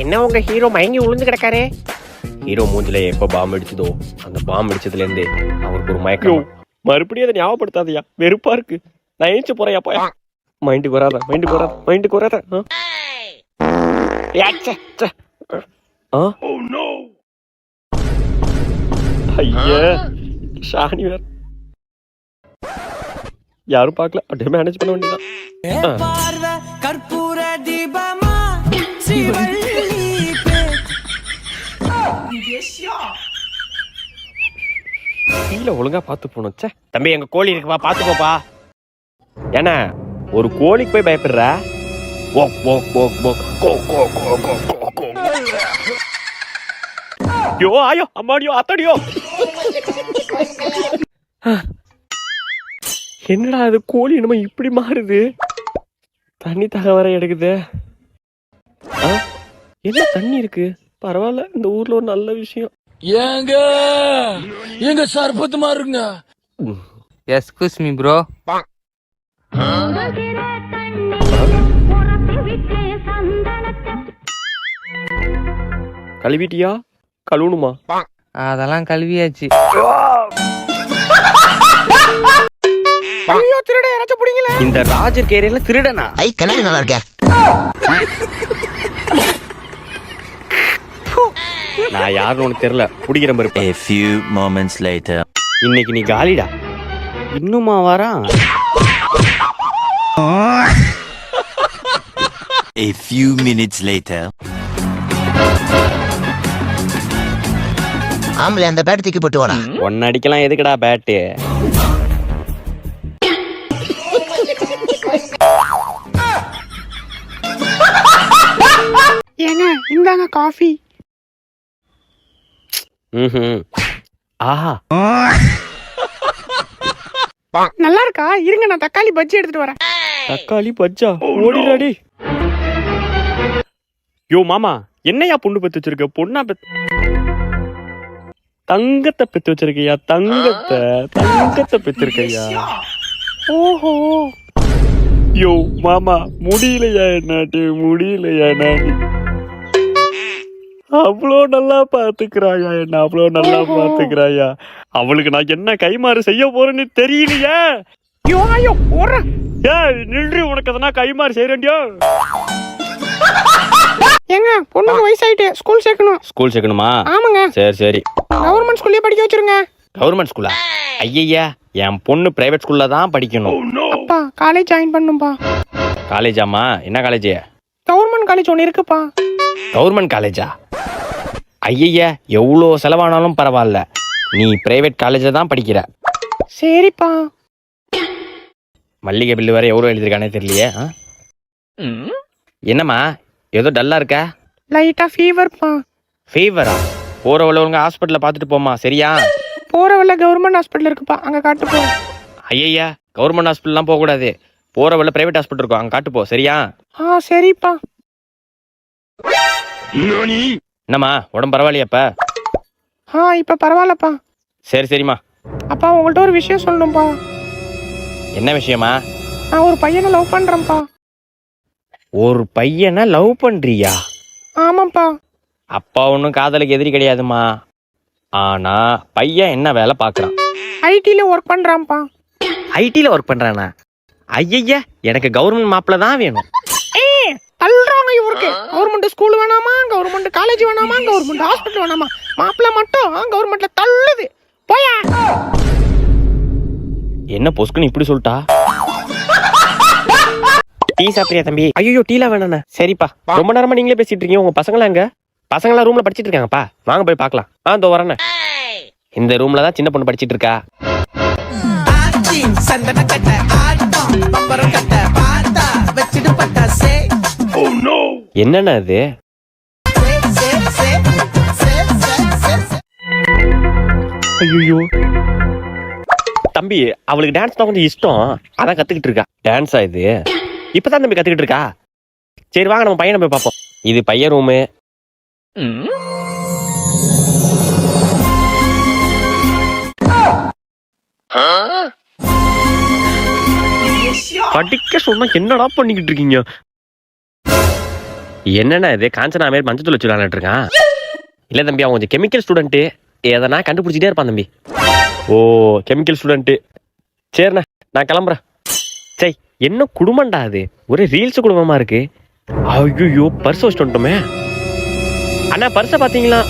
என்ன உங்க ஹீரோ மயங்கி விழுந்து கிடக்காரே? ஹீரோ மூஞ்சில எப்ப பாம்பு அடிச்சதோ அந்த பாம்பு அடிச்சதுல இருந்து அவருக்கு ஒரு மயக்கம். மறுபடியும் அதை ஞாபகப்படுத்தாதையா, வெறுப்பா இருக்கு. நான் ஏஞ்சி போறேன். போயா மைண்டுக்கு வராத. ஐயா ஷானி வேற யாரும் பார்க்கல, அப்படியே மேனேஜ் பண்ண வேண்டியதான். கீழே ஒழுங்கா பாத்து போனோம். தம்பி எங்க கோழி இருக்குப்பா, பாத்து போப்பா. ஏன்னா ஒரு கோழிக்கு போய் பயப்படுற? ஐயோ அம்மாடியோ அத்தடியோ. என்னடா அது கோழி என்னமோ இப்படி மாறுது, தண்ணி தகவர எடுக்குது. என்ன தண்ணி இருக்கு, பரவாயில்ல, இந்த ஊர்ல ஒரு நல்ல விஷயம். எங்க சர்பத்து மாறுங்க. Excuse me bro. கழுவிட்டியா? கழுவணுமா? அதெல்லாம் கழுவியாச்சு. இந்த ராஜர் கேரியர்ல திருடனா? கண்ணாடி நல்லா இருக்க. நான் யாருன்னு உனக்கு தெரியல, புடிக்கிற மாதிரி. A few moments later. இன்னைக்கு நீ காலிடா. இன்னுமா வரான்? A few minutes later. ஆம்பளை அந்த பேட் தூக்கி போட்டு வாடா. ஒன்னு அடிக்கலாம் எதுக்குடா பேட்டு? ஏங்க இந்தாங்க காஃபி. ஆஹா நல்லா இருக்கா? இருங்க நான் தக்காளி பஜ்ஜி எடுத்துட்டு வரேன். தக்காளி பஜ்ஜா? ஓடிடாடி. யோ மாமா, என்னையா பொண்ணு பெத்து வச்சிருக்க? பொண்ணா தங்கத்தை பெத்து வச்சிருக்கையா? தங்கத்தை பெத்திருக்கையா? ஓஹோ. யோ மாமா, முடியலையா என்னாட்டு? அவ்வளோ நல்லா பாத்துக்கிறாயா என்ன? அவ்வளோ நல்லா பாத்துக்கிறாயா? அவளுக்கு நான் என்ன கைமாறு செய்ய போறேன்னு தெரியலையா? நின்று உனக்கு எதனா கைமாறு செய்யறேன்டியோ. ஏங்க பொண்ணுக்கு வயசாயிட்டு ஸ்கூல் சேர்க்கணும். ஸ்கூல் சேர்க்கணுமா? ஆமாங்க. சரி. கவர்மெண்ட் ஸ்கூல்லயே படிக்க வச்சிருங்க. கவர்மெண்ட் ஸ்கூலா? ஐயா, என் பொண்ணு பிரைவேட் ஸ்கூல்ல தான் படிக்கணும். அப்பா காலேஜ் ஜாயின் பண்ணும்பா. காலேஜாமா? என்ன காலேஜ்? கவர்மெண்ட் காலேஜ் ஒன்று இருக்குப்பா. கவர்மெண்ட் காலேஜா? ஐயா, எவ்வளோ செலவானாலும் பரவாயில்ல, நீ பிரைவேட் காலேஜில் தான் படிக்கிற. சரிப்பா. மல்லிகை பில்லு வேற எவ்வளோ எழுதிருக்கானே தெரியலையே. என்னம்மா ஏதோ டல்லா இருக்க? லைட்டா ஃபீவர்ப்பா. ஃபீவரா? போறவள ஒழுங்கா ஹாஸ்பிட்டல்ல பார்த்துட்டு போமா, சரியா? போறவள கவர்மெண்ட் ஹாஸ்பிட்டல் இருக்குப்பா, அங்க காட்டு போ. ஐயா, கவர்மெண்ட் ஹாஸ்பிட்டல்லாம் போக கூடாது, போறவள பிரைவேட் ஹாஸ்பிட்டல் இருக்கும், அங்க காட்டு போ, சரியா? சரிப்பா. என்னம்மா உடம்பு பரவாயில்லையாப்ப? இப்ப பரவாயில்லப்பா. சரிம்மா. அப்பா உங்கள்ட்ட ஒரு விஷயம் சொல்லணும்பா. என்ன விஷயமா? நான் ஒரு பையனை லவ் பண்றேன்ப்பா. ஒரு பையனை லவ் பண்றியா? ஆமாப்பா. அப்பா ஒன்றும் காதலுக்கு எதிரி கிடையாதுமா. ஆனா பையன் என்ன வேலை பாக்குறான்? ஐடில ஒர்க் பண்றான்ப்பா. ஐடில ஒர்க் பண்றானா? ஐயா, எனக்கு கவர்மெண்ட் மாப்பிள்ள தான் வேணும். தள்ளுறாங்க இவருக்கு. கவர்மெண்ட் ஸ்கூல் வேணாமா, கவர்மெண்ட் காலேஜ் வேணாமா, கவர்மெண்ட் ஹாஸ்பிட்டல் வேணாமா, மாப்பிள்ள மட்டும் கவர்மெண்ட்ல தள்ளுது. போயா. என்ன பொஸ்குன்னு இப்படி சொல்லிட்டா? டீ சாப்பிட்றியா தம்பி? ஐயோ டீலாம் வேணாண்ணா. சரிப்பா, ரொம்ப நேரமா நீங்களே பேசிட்டு இருக்கீங்க. உங்க பசங்களா எங்க? பசங்களா ரூம்ல படிச்சிட்டு இருக்காங்கப்பா, வாங்க போய் பார்க்கலாம். இதோ வரேண்ணே. இந்த ரூம்ல தான் சின்ன பொண்ணு படிச்சிட்டு இருக்கா. என்னண்ணா அது? ஐயோ தம்பி, அவளுக்கு டான்ஸ் தான் கொஞ்சம் இஷ்டம், அதான் கத்துக்கிட்டு இருக்கா. டான்ஸா இது? இப்பதான் தம்பி கத்துக்கிட்டு இருக்கா. சரி வாங்க நம்ம பையனை போய் பார்ப்போம். இது பையன் ரூமு. படிக்க சொன்னா என்னடா பண்ணிக்கிட்டு இருக்கீங்க? என்னண்ணா இது காஞ்சனா மாதிரி மஞ்சள் வச்சு விளையாண்டுட்டு இருக்கான். இல்லை தம்பி, அவன் கொஞ்சம் கெமிக்கல் ஸ்டூடெண்ட்டு, எதனா கண்டுபிடிச்சிட்டே இருப்பான் தம்பி. ஓ, கெமிக்கல் ஸ்டூடெண்ட்டு. சரிண்ணா, நான் கிளம்புறேன். சரி, என்ன குடும்பம்டா அது, ஒரே ரீல்ஸ் குடும்பமா இருக்கு. ஐயோ, பர்ஸ் வச்சுட்டு வந்துட்டோமே. அண்ணா பர்ஸை பார்த்தீங்களா?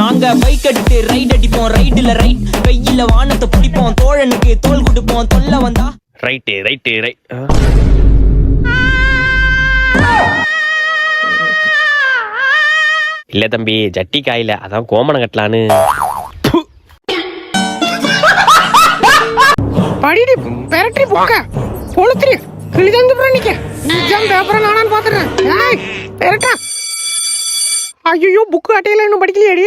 நாங்க பைக் அடிட்டு ரைட் அடிப்போம், ரைடுல ரைட் வெயில வானத்தை பிடிப்போம், தோழனுக்கு தோல் கொடுப்போம், தொல்ல வந்தா ரைட்டு ரைட்டு ரைட். இல்ல தம்பி, ஜட்டி காயில, அதான் கோமணம் கட்டலான்னு. படிடி பெரட்டி புக்க கொளுத்துறி கிளிதந்து பண்ணிக்க. எக்ஸாம் பேப்பர் நானான்னு பாத்துறேன். ஏய் பெரட்டா. ஐயோ, புக் அட்டையில இன்னும் படிக்கலையாடி?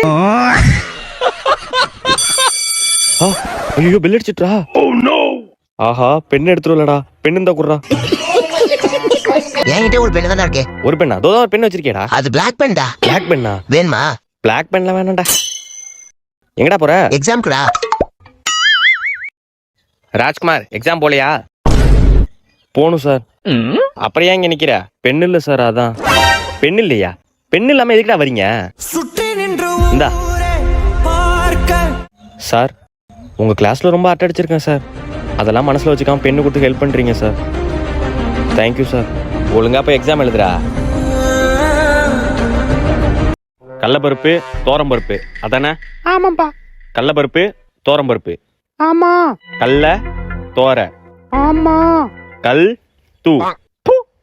ஐயோ, பெல் அடிச்சிட்டா. ஆஹா, பெண் எடுத்துருலடா. பெண் இருந்தா குடுறா. என்கிட்ட ஒரு பெண்ணு தானே இருக்கு. ஒரு பெண்ணா? அதோ ஒரு பெண் வச்சிருக்கேடா. அது பிளாக் பென்டா. பிளாக் பெண்ணா? வேணுமா? பிளாக் பென்லாம் வேணாம்டா. எங்கடா போற? எக்ஸாம்க்குடா. ராஜ்குமார், எக்ஸாம் போலையா? போணும் சார். அப்புறம் ஏன் இங்க நிக்கிற? பெண் இல்ல சார். அதான் பெண் இல்லையா? பெண் இல்லாம எதுக்குடா வரீங்க? இந்தா சார், உங்க கிளாஸ்ல ரொம்ப அட்டை அடிச்சிருக்கேன் சார். அதெல்லாம் மனசுல வச்சுக்காம பெண்ணு கொடுத்து ஹெல்ப் பண்றீங்க சார். Thank you sir. ஒழுங்கா போய் எக்ஸாம் எழுதுறா. கடலப்பருப்பு தோரம்பருப்பு அதானே? ஆமாப்பா. கடலப்பருப்பு தோரம்பருப்பு. ஆமா. கல்ல தோர. ஆமா. கல் தூ.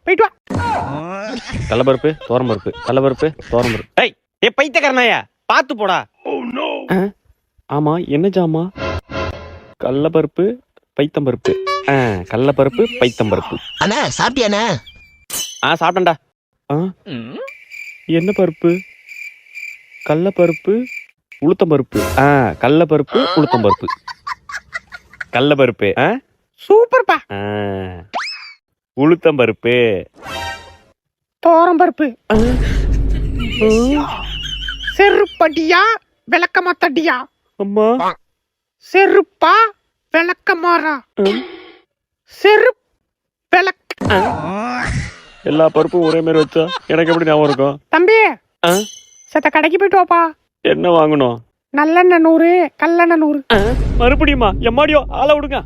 போயிட்டு வா. கடலப்பருப்பு தோரம்பருப்பு, கடலப்பருப்பு தோரம்பருப்பு. ஏய், ஏ பைத்தியக்காரனாயா, பாத்து போடா. ஆமா, என்ன ஜாமா? கடலப்பருப்பு பைத்தம்பருப்பு. கடலப்பருப்பு பைத்தம்பருப்பு. அண்ணா சாப்பிட்டியாண்ணா? சாப்பிட்டேன்டா. என்ன பருப்பு? கடலப்பருப்பு உளுத்தம்பருப்பு. கடலப்பருப்பு உளுத்தம்பருப்பு. கடலப்பருப்பு சூப்பர்ப்பா. உளுத்தம்பருப்பு தோரம்பருப்பு. செருப்படியா விளக்கமாத்தடியா? அம்மா. செருப்பா விளக்கமாறா? செருப் விளக்க. எல்லா பருப்பும் ஒரே மாதிரி வச்சா எனக்கு எப்படி ஞாபகம் இருக்கும்? தம்பி, சத்த கடைக்கு போயிட்டு வாப்பா. என்ன வாங்கணும்? நல்லெண்ணெய் 100, கல்லெண்ணெய் 100. மறுபடியுமா? எம்மாடியோ, ஆளை விடுங்க.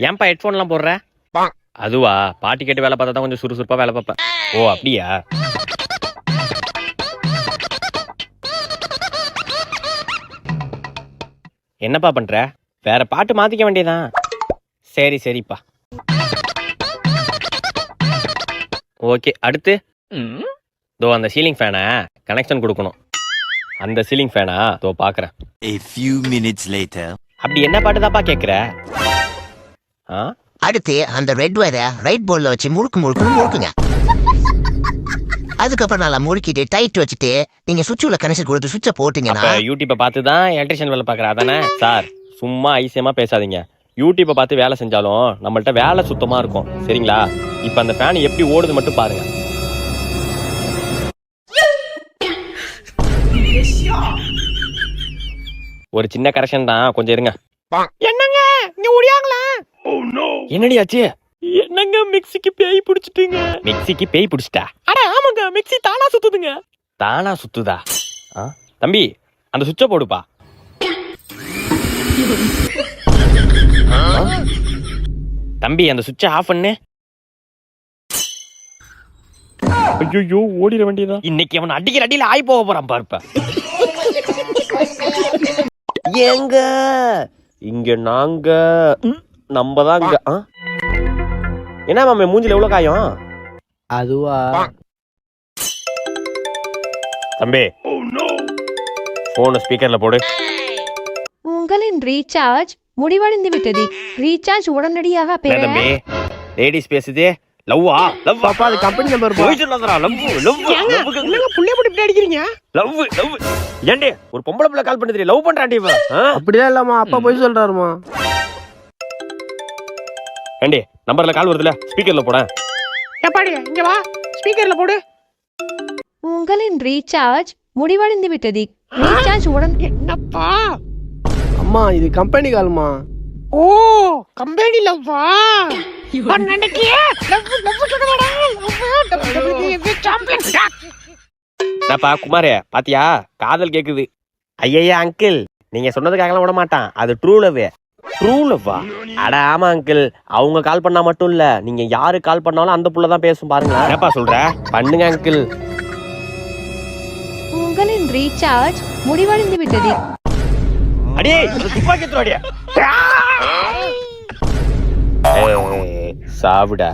ஏன்பா ஹெட்ஃபோன்லாம் போடுற? அதுவா, பாட்டி கேட்டு வேலை பார்த்தா தான் கொஞ்சம் சுறுசுறுப்பா வேலை பார்ப்பேன். ஓ அப்படியா? என்னப்பா பண்ற? வேற பாட்டு மாத்திக்க வேண்டியதான். சரி சரிப்பா. ஓகே, அடுத்து தோ அந்த சீலிங் ஃபேனை கனெக்ஷன் கொடுக்கணும். அந்த சீலிங் ஃபேனா தோ பாக்குறேன். A few minutes later. அப்படி என்ன பாட்டு தான்ப்பா கேக்குற? அடுத்து அந்த ரெட் வயரை ரைட் போர்டில் வச்சு முழுக்குங்க. அதுக்கப்புறம் நல்லா முறுக்கிட்டு டைட் வச்சுட்டு நீங்க சுவிட்ச் உள்ள கனெக்ஷன் கொடுத்து சுவிட்சை போட்டீங்கன்னா யூடியூப்பை பார்த்து தான் எலக்ட்ரிஷியன் வேலை பார்க்குற அதானே சார்? சும்மா ஐசியமா பேசாதீங்க. யூடியூப்பை பார்த்து வேலை செஞ்சாலும் நம்மள்ட்ட வேலை சுத்தமா இருக்கும், சரிங்களா? இப்போ அந்த ஃபேன் எப்படி ஓடுது மட்டும் பாருங்க. ஒரு சின்ன கரெக்ஷன் தான், கொஞ்சம் இருங்க. என்னங்க இங்க ஓடியாங்களா? என்னடி ஆச்சு? என்னங்க மிக்ஸிக்கு பேய் பிடிச்சிட்டுங்க? மிக்ஸிக்கு பேய் பிடிச்சிட்டா? அட ஆமாங்க, மிக்ஸி தானா சுத்துதுங்க. தானா சுத்துதா? தம்பி, அந்த சுவிட்சை போடுப்பா. தம்பி, அந்த சுவிட்சை ஆஃப் பண்ணு. ஐயோ, ஓடிட வேண்டியதா? இன்னைக்கு அவன் அடிக்கிற அடியில ஆய் போக போறான் பார்ப்ப. எங்க இங்க நாங்க நம்ம தான் இங்க. என்ன மாமே மூஞ்சில எவ்வளவு காயம்? அதுவா தம்பி, போன் ஸ்பீக்கர்ல போடு. உங்களின் ரீசார்ஜ் முடிவடைந்து விட்டது. ரீசார்ஜ் உடனடியாக பெற. தம்பி, லேடிஸ் பேசுதே. லவ்வா? லவ் பாப்பா, அது கம்பெனி நம்பர். போய் சொல்லாதடா. லவ் லவ் என்னங்க புள்ளைய போட்டு இப்படி அடிக்கிறீங்க? Love love. ஏண்டே ஒரு பொம்பளை பிள்ளை கால் பண்ணுது, லவ் பண்றான்டி இவன். அப்படிதான் இல்லம்மா, அப்பா போய் சொல்றாருமா. ஏண்டே நம்பர்ல கால் வருதுல, ஸ்பீக்கர்ல போட. எப்பாடி இங்க வா, ஸ்பீக்கர்ல போடு. உங்களின் ரீசார்ஜ் முடிவடைந்து விட்டது. ரீசார்ஜ் உடன். என்னப்பா? அம்மா, இது கம்பெனி கால்மா. ஓ கம்பெனி லவ்வா நினைக்கியே என்னப்பா குமாரே பாத்தியா காதல் கேக்குது. ஐயா அங்கிள் நீங்க சொன்னதுக்காகலாம் விட மாட்டான். அது ட்ரூ லவ். ட்ரூ லவ்வா? அட ஆமா அங்கிள். அவங்க கால் பண்ணா மட்டும் இல்ல, நீங்க யாரு கால் பண்ணாலும் அந்த புள்ள தான் பேசும் பாருங்க. என்னப்பா சொல்ற? பண்ணுங்க அங்கிள். உங்களின் ரீசார்ஜ் முடிவடைந்து விட்டது. அடியே துப்பாக்கி சாவுடா.